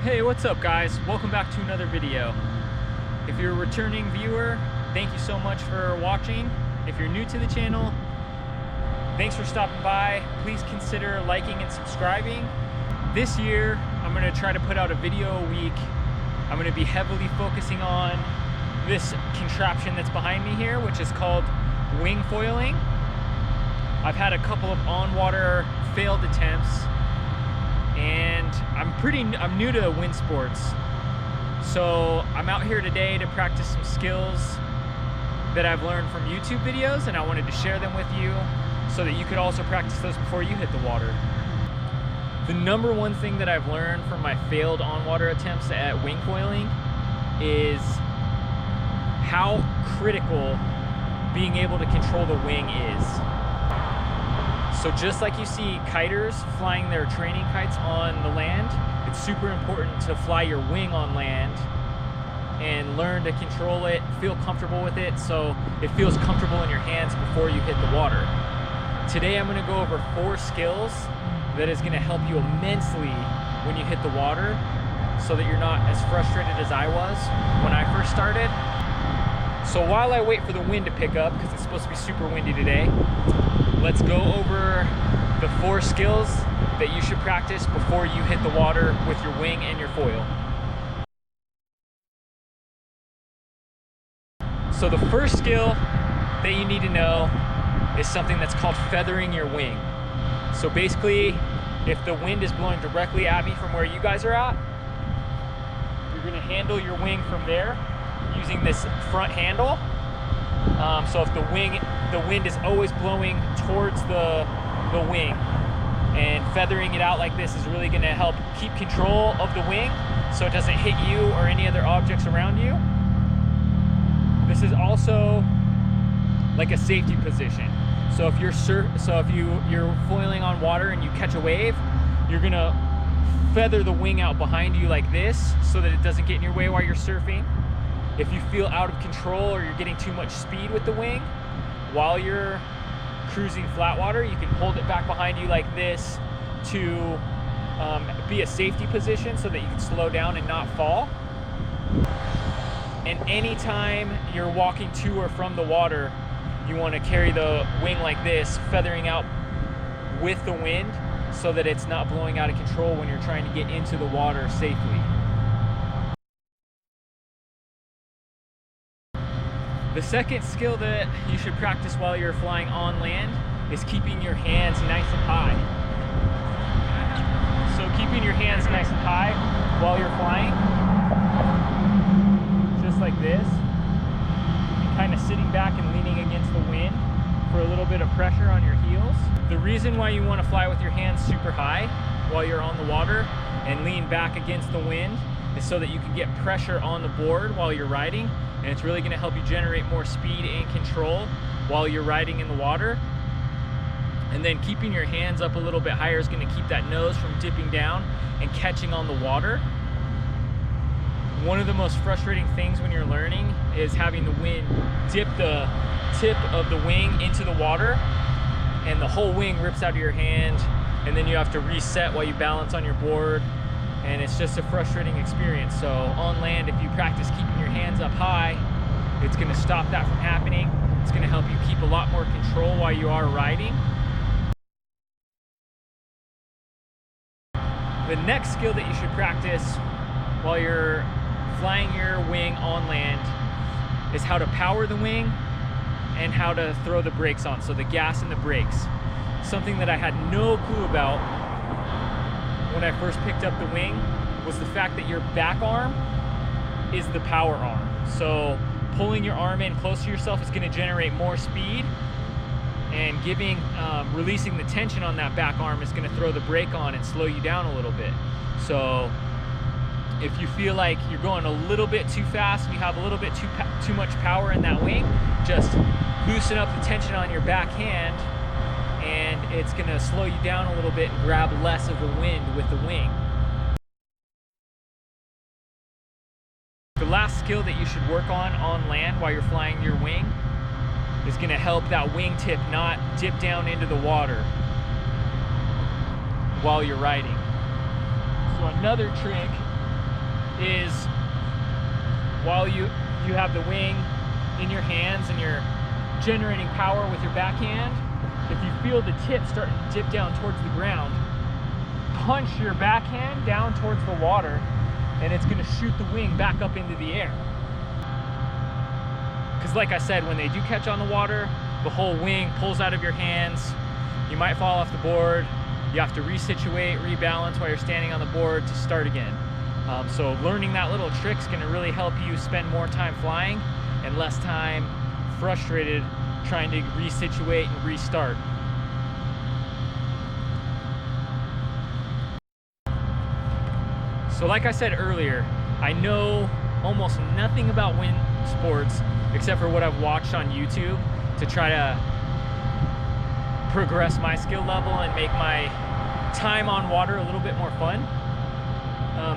Hey, what's up guys? Welcome back to another video. If you're a returning viewer, thank you so much for watching. If you're new to the channel, thanks for stopping by. Please consider liking and subscribing. This year, I'm gonna try to put out a video a week. I'm gonna be heavily focusing on this contraption that's behind me here, which is called wing foiling. I've had a couple of on-water failed attempts, and I'm new to wind sports. So I'm out here today to practice some skills that I've learned from YouTube videos, and I wanted to share them with you so that you could also practice those before you hit the water. The number one thing that I've learned from my failed on-water attempts at wing foiling is how critical being able to control the wing is. So just like you see kiters flying their training kites on the land, it's super important to fly your wing on land and learn to control it, feel comfortable with it, so it feels comfortable in your hands before you hit the water. Today I'm gonna go over 4 skills that is gonna help you immensely when you hit the water so that you're not as frustrated as I was when I first started. So while I wait for the wind to pick up, because it's supposed to be super windy today, let's go over the 4 skills that you should practice before you hit the water with your wing and your foil. So the first skill that you need to know is something that's called feathering your wing. So basically, if the wind is blowing directly at me from where you guys are at, you're gonna handle your wing from there using this front handle. So if the wind is always blowing towards the wing, and feathering it out like this is really gonna help keep control of the wing so it doesn't hit you or any other objects around you. This is also like a safety position. So if you're foiling on water and you catch a wave, you're gonna feather the wing out behind you like this so that it doesn't get in your way while you're surfing. If you feel out of control or you're getting too much speed with the wing while you're cruising flat water, you can hold it back behind you like this to be a safety position so that you can slow down and not fall. And anytime you're walking to or from the water, you want to carry the wing like this, feathering out with the wind so that it's not blowing out of control when you're trying to get into the water safely. The second skill that you should practice while you're flying on land is keeping your hands nice and high. So keeping your hands nice and high while you're flying, just like this, and kind of sitting back and leaning against the wind for a little bit of pressure on your heels. The reason why you want to fly with your hands super high while you're on the water and lean back against the wind is so that you can get pressure on the board while you're riding, and it's really going to help you generate more speed and control while you're riding in the water. And then keeping your hands up a little bit higher is going to keep that nose from dipping down and catching on the water. One of the most frustrating things when you're learning is having the wind dip the tip of the wing into the water and the whole wing rips out of your hand, and then you have to reset while you balance on your board, and it's just a frustrating experience. So on land, if you practice keeping your hands up high, it's gonna stop that from happening. It's gonna help you keep a lot more control while you are riding. The next skill that you should practice while you're flying your wing on land is how to power the wing and how to throw the brakes on, so the gas and the brakes. Something that I had no clue about when I first picked up the wing was the fact that your back arm is the power arm. So pulling your arm in close to yourself is going to generate more speed, and releasing the tension on that back arm is going to throw the brake on and slow you down a little bit. So if you feel like you're going a little bit too fast and you have a little bit too much power in that wing, just loosen up the tension on your back hand, and it's gonna slow you down a little bit and grab less of the wind with the wing. The last skill that you should work on land while you're flying your wing is gonna help that wing tip not dip down into the water while you're riding. So another trick is while you have the wing in your hands and you're generating power with your backhand, if you feel the tip starting to dip down towards the ground, punch your backhand down towards the water, and it's gonna shoot the wing back up into the air. Because like I said, when they do catch on the water, the whole wing pulls out of your hands. You might fall off the board. You have to resituate, rebalance while you're standing on the board to start again. So learning that little trick is gonna really help you spend more time flying and less time frustrated trying to resituate and restart. So like I said earlier, I know almost nothing about wind sports except for what I've watched on YouTube to try to progress my skill level and make my time on water a little bit more fun.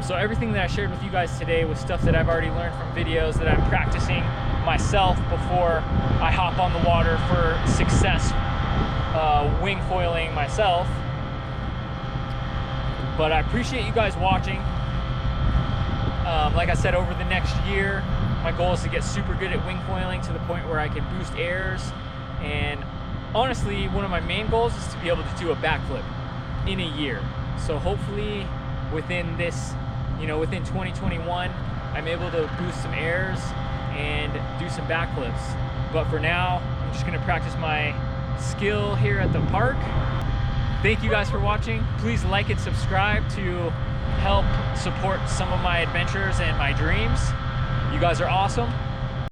So everything that I shared with you guys today was stuff that I've already learned from videos that I'm practicing myself before I hop on the water for success wing foiling myself. But I appreciate you guys watching. Like I said, over the next year, my goal is to get super good at wing foiling to the point where I can boost airs. And honestly, one of my main goals is to be able to do a backflip in a year. So hopefully within this, within 2021, I'm able to boost some airs and do some backflips. But for now, I'm just gonna practice my skill here at the park. Thank you guys for watching. Please like and subscribe to help support some of my adventures and my dreams. You guys are awesome.